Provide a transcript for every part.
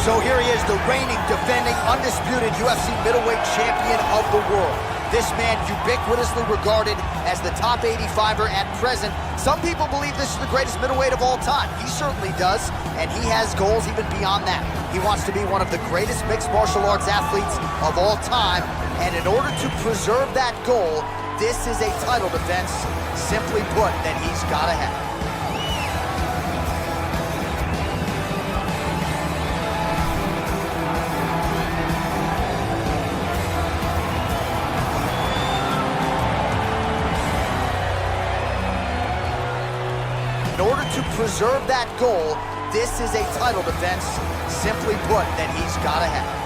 So here he is, the reigning, defending, undisputed UFC middleweight champion of the world. This man ubiquitously regarded as the top 85er at present. Some people believe this is the greatest middleweight of all time. He certainly does, and he has goals even beyond that. He wants to be one of the greatest mixed martial arts athletes of all time, and in order to preserve that goal, this is a title defense, simply put, that he's got to have. In order to preserve that goal, this is a title defense, simply put, that he's got to have.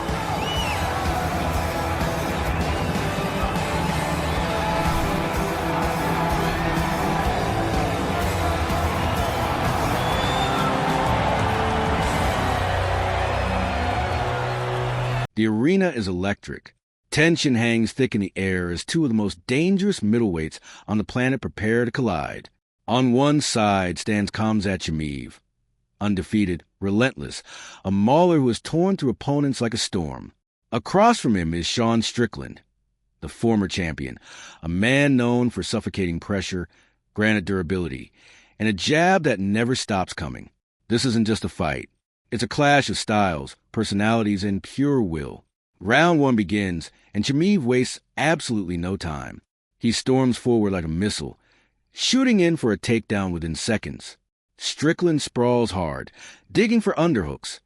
The arena is electric. Tension hangs thick in the air as two of the most dangerous middleweights on the planet prepare to collide. On one side stands Khamzat Chimaev, undefeated, relentless, a mauler who has torn through opponents like a storm. Across from him is Strickland, the former champion, a man known for suffocating pressure, granite durability, and a jab that never stops coming. This isn't just a fight. It's a clash of styles, personalities, and pure will. Round one begins, and Chimaev wastes absolutely no time. He storms forward like a missile, shooting in for a takedown within seconds. Strickland sprawls hard, digging for underhooks,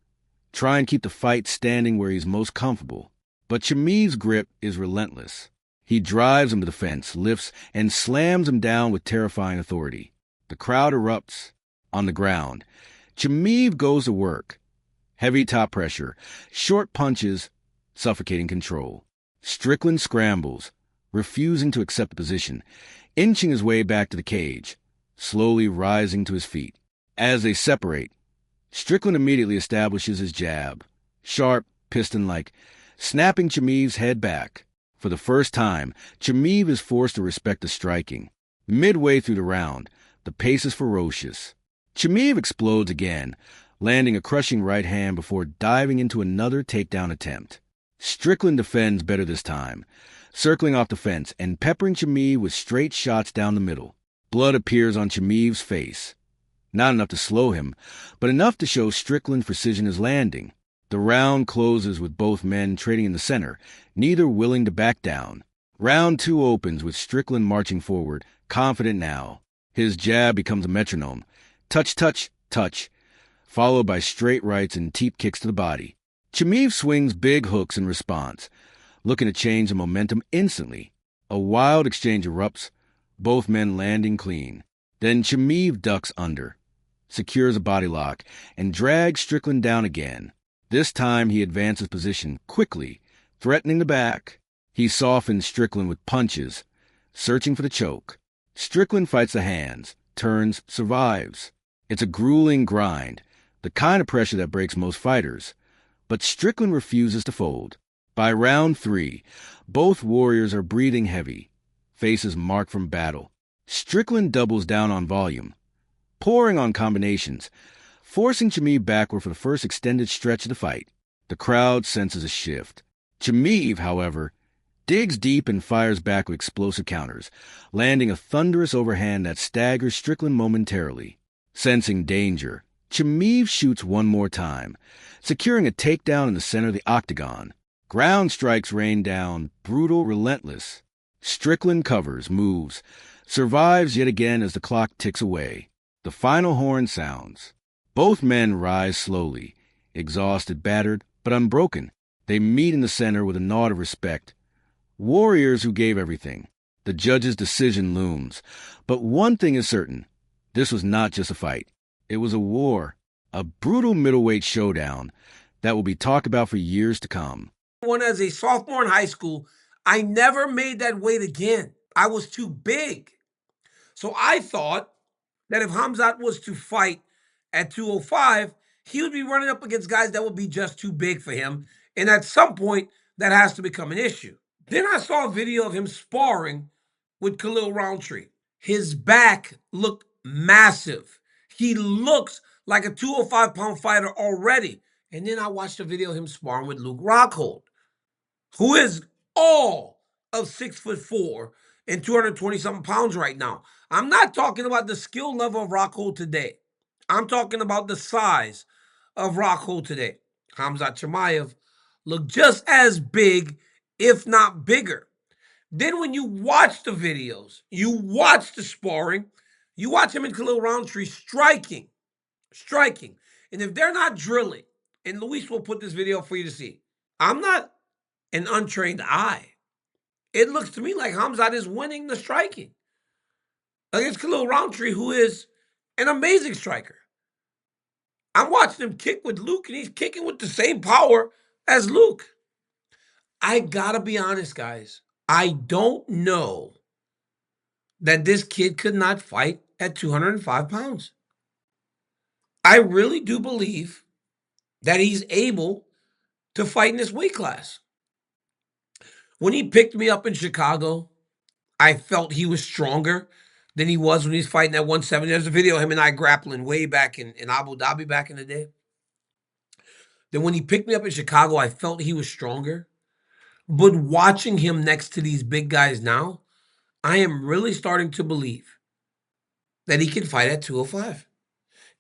trying to keep the fight standing where he's most comfortable. But Chimaev's grip is relentless. He drives him to the fence, lifts, and slams him down with terrifying authority. The crowd erupts. On the ground, Chimaev goes to work. Heavy top pressure, short punches, suffocating control. Strickland scrambles, refusing to accept the position, inching his way back to the cage, slowly rising to his feet. As they separate, Strickland immediately establishes his jab, sharp, piston-like, snapping Chimaev's head back. For the first time, Chimaev is forced to respect the striking. Midway through the round, the pace is ferocious. Chimaev explodes again, landing a crushing right hand before diving into another takedown attempt. Strickland defends better this time, circling off the fence and peppering Chimaev with straight shots down the middle. Blood appears on Chimaev's face. Not enough to slow him, but enough to show Strickland's precision is landing. The round closes with both men trading in the center, neither willing to back down. Round two opens with Strickland marching forward, confident now. His jab becomes a metronome. Touch, touch, touch, followed by straight rights and teep kicks to the body. Chimaev swings big hooks in response, looking to change the momentum instantly. A wild exchange erupts, both men landing clean. Then Chimaev ducks under, secures a body lock, and drags Strickland down again. This time he advances position quickly, threatening the back. He softens Strickland with punches, searching for the choke. Strickland fights the hands, turns, survives. It's a grueling grind, the kind of pressure that breaks most fighters. But Strickland refuses to fold. By round three, both warriors are breathing heavy, faces marked from battle. Strickland doubles down on volume, pouring on combinations, forcing Chimaev backward for the first extended stretch of the fight. The crowd senses a shift. Chimaev, however, digs deep and fires back with explosive counters, landing a thunderous overhand that staggers Strickland momentarily. Sensing danger, Chimaev shoots one more time, securing a takedown in the center of the octagon. Ground strikes rain down, brutal, relentless. Strickland covers, moves, survives yet again as the clock ticks away. The final horn sounds. Both men rise slowly, exhausted, battered, but unbroken. They meet in the center with a nod of respect. Warriors who gave everything. The judge's decision looms. But one thing is certain. This was not just a fight. It was a war, a brutal middleweight showdown that will be talked about for years to come. When as a sophomore in high school, I never made that weight again. I was too big. So I thought that if Khamzat was to fight at 205, he would be running up against guys that would be just too big for him. And at some point, that has to become an issue. Then I saw a video of him sparring with Khalil Roundtree. His back looked massive. He looks like a 205-pound fighter already. And then I watched a video of him sparring with Luke Rockhold, who is all of 6'4" and 220-something pounds right now. I'm not talking about the skill level of Rockhold today. I'm talking about the size of Rockhold today. Khamzat Chimaev looked just as big, if not bigger. Then when you watch the videos, you watch the sparring, you watch him and Khalil Roundtree striking. And if they're not drilling, and Luis will put this video for you to see, I'm not an untrained eye. It looks to me like Khamzat is winning the striking against Khalil Roundtree, who is an amazing striker. I'm watching him kick with Luke, and he's kicking with the same power as Luke. I gotta be honest, guys. I don't know that this kid could not fight at 205 pounds. I really do believe that he's able to fight in this weight class. When he picked me up in Chicago, I felt he was stronger than he was when he was fighting at 170. There's a video of him and I grappling way back in Abu Dhabi back in the day. Then when he picked me up in Chicago, I felt he was stronger. But watching him next to these big guys now, I am really starting to believe that he can fight at 205.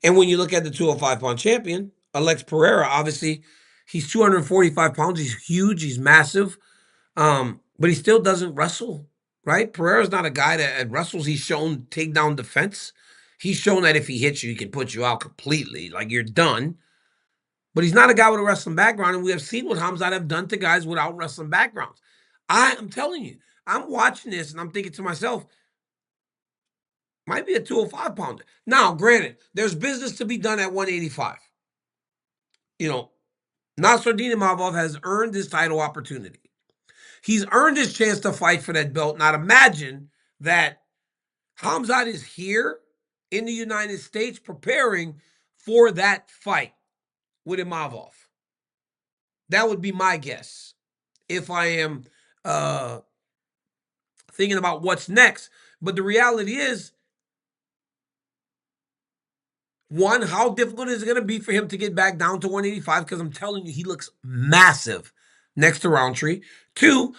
And when you look at the 205-pound champion, Alex Pereira, obviously, he's 245 pounds. He's huge. He's massive. But he still doesn't wrestle, right? Pereira's not a guy that wrestles. He's shown takedown defense. He's shown that if he hits you, he can put you out completely. Like, you're done. But he's not a guy with a wrestling background, and we have seen what Khamzat have done to guys without wrestling backgrounds. I'm telling you, I'm watching this, and I'm thinking to myself, might be a 205-pounder. Now, granted, there's business to be done at 185. You know, Nasruddin Imavov has earned his title opportunity. He's earned his chance to fight for that belt. Now, imagine that Khamzat is here in the United States preparing for that fight with Imavov. That would be my guess if I am thinking about what's next. But the reality is, one, how difficult is it going to be for him to get back down to 185? Because I'm telling you, he looks massive next to Roundtree. Two,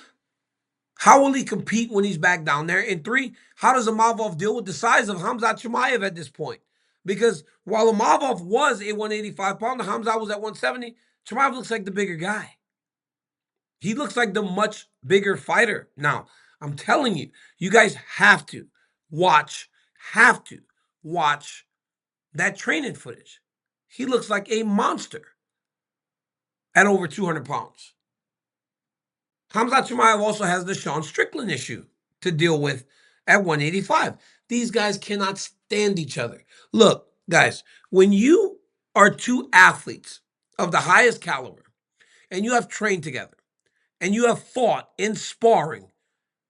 how will he compete when he's back down there? And three, how does Imavov deal with the size of Khamzat Chimaev at this point? Because while Imavov was a 185-pounder, Khamzat was at 170, Chimaev looks like the bigger guy. He looks like the much bigger fighter. Now, I'm telling you, you guys have to watch that training footage. He looks like a monster at over 200 pounds. Khamzat Chimaev also has the Sean Strickland issue to deal with at 185. These guys cannot stand each other. Look, guys, when you are two athletes of the highest caliber and you have trained together and you have fought in sparring,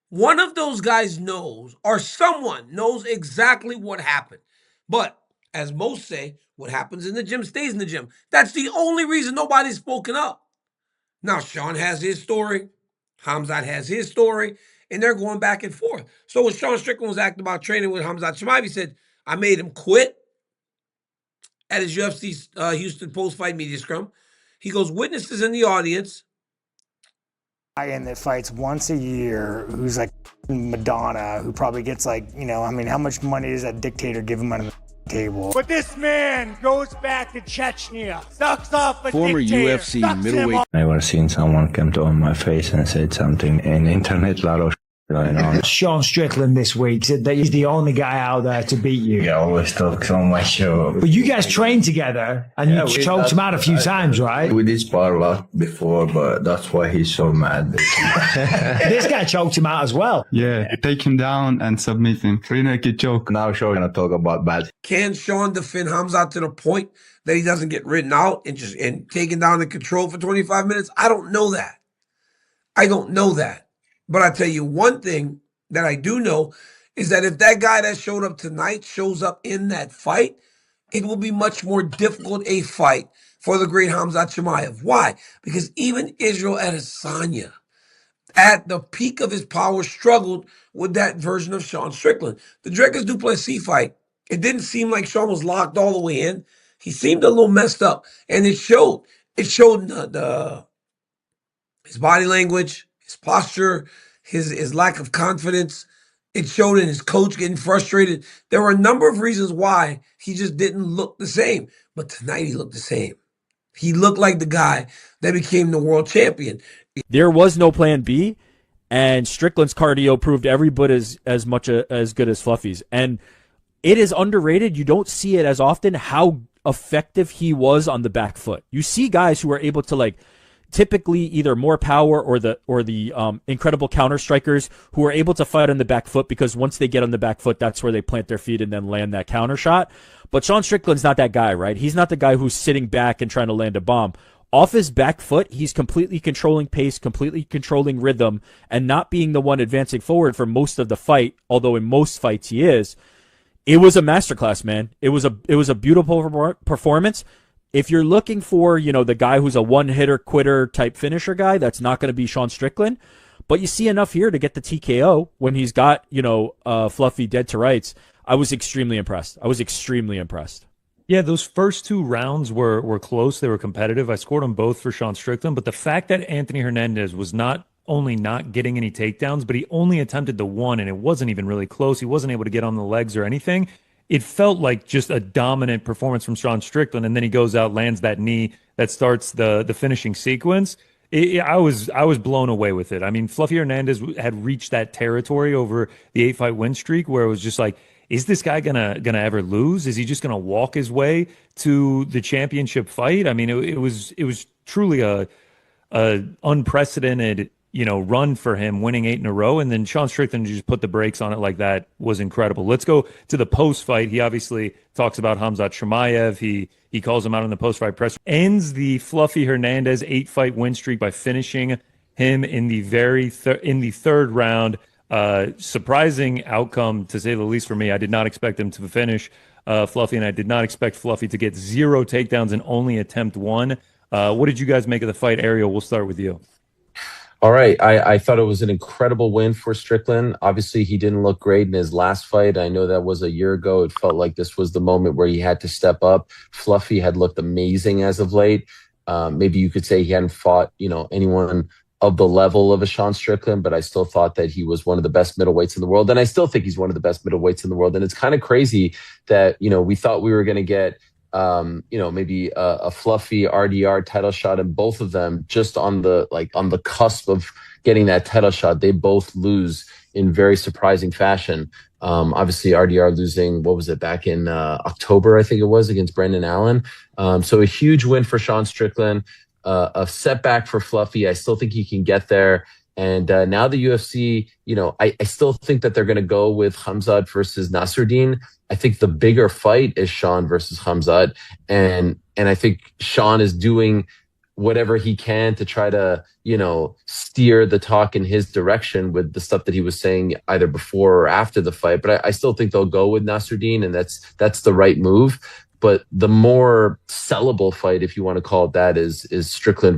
one of those guys knows, or someone knows exactly what happened. But as most say, what happens in the gym stays in the gym. That's the only reason nobody's spoken up. Now, Sean has his story. Khamzat has his story. And they're going back and forth. So when Sean Strickland was acting about training with Khamzat Chimaev, he said, I made him quit at his UFC Houston post-fight media scrum. He goes, witnesses in the audience. Guy that fights once a year, who's like Madonna, who probably gets like, you know, I mean, how much money does that dictator give him on the table? But this man goes back to Chechnya, sucks off a Former dictator, UFC sucks middleweight. Never seen someone come to on my face and said something in internet. Lot of going on. Sean Strickland this week said that he's the only guy out there to beat you. He always talks on my show. But you guys trained together and you choked him out a few times, right? We did spar a lot before, but that's why he's so mad. This guy choked him out as well. Yeah, take him down and submit him. Rear naked choke. Now Sean gonna talk about bad. Can Sean defend Khamzat to the point that he doesn't get ridden out and taken down and controlled for 25 minutes? I don't know that. But I tell you one thing that I do know is that if that guy that showed up tonight shows up in that fight, it will be much more difficult a fight for the great Khamzat Chimaev. Why? Because even Israel Adesanya, at the peak of his power, struggled with that version of Sean Strickland. The Dricus du Plessis fight, it didn't seem like Sean was locked all the way in. He seemed a little messed up, and it showed. It showed his body language, his posture, his lack of confidence. It showed in his coach getting frustrated. There were a number of reasons why he just didn't look the same. But tonight he looked the same. He looked like the guy that became the world champion. There was no plan B, and Strickland's cardio proved every bit as much as good as Fluffy's. And it is underrated. You don't see it as often how effective he was on the back foot. You see guys who are able to, like, typically either more power or the incredible counter strikers who are able to fight on the back foot, because once they get on the back foot, that's where they plant their feet and then land that counter shot. But Sean Strickland's not that guy, right? He's not the guy who's sitting back and trying to land a bomb. Off his back foot, he's completely controlling pace, completely controlling rhythm, and not being the one advancing forward for most of the fight, although in most fights he is. It was a masterclass, man. It was a beautiful performance. If you're looking for, the guy who's a one-hitter quitter type finisher guy, that's not going to be Sean Strickland. But you see enough here to get the TKO when he's got, Fluffy dead to rights. I was extremely impressed. Yeah, those first 2 rounds were close. They were competitive. I scored them both for Sean Strickland. But the fact that Anthony Hernandez was not only not getting any takedowns, but he only attempted the one, and it wasn't even really close. He wasn't able to get on the legs or anything. It felt like just a dominant performance from Sean Strickland, and then he goes out, lands that knee that starts the finishing sequence. I was blown away with it. I mean, Fluffy Hernandez had reached that territory over the 8-fight win streak where it was just like, is this guy gonna ever lose? Is he just gonna walk his way to the championship fight? I mean, it was truly a unprecedented run for him, winning 8 in a row, and then Sean Strickland just put the brakes on it like that was incredible. Let's go to the post-fight. He obviously talks about Khamzat Chimaev. He calls him out in the post-fight press. Ends the Fluffy Hernandez 8-fight win streak by finishing him in the third round. Surprising outcome, to say the least, for me. I did not expect him to finish Fluffy, and I did not expect Fluffy to get 0 takedowns and only attempt 1. What did you guys make of the fight? Ariel, we'll start with you. All right. I thought it was an incredible win for Strickland. Obviously, he didn't look great in his last fight. I know that was a year ago. It felt like this was the moment where he had to step up. Fluffy had looked amazing as of late. Maybe you could say he hadn't fought, anyone of the level of a Sean Strickland, but I still thought that he was one of the best middleweights in the world. And I still think he's one of the best middleweights in the world. And it's kind of crazy that, we thought we were going to get maybe a Fluffy RDR title shot, and both of them just on the cusp of getting that title shot, they both lose in very surprising fashion. Obviously RDR losing, what was it, back in October, I think it was, against Brendan Allen. So a huge win for Sean Strickland, a setback for Fluffy. I still think he can get there. And now the UFC, I still think that they're going to go with Khamzat versus Nasruddin. I think the bigger fight is Sean versus Khamzat. And I think Sean is doing whatever he can to try to, steer the talk in his direction with the stuff that he was saying either before or after the fight. But I still think they'll go with Nasruddin, and that's the right move. But the more sellable fight, if you want to call it that, is Strickland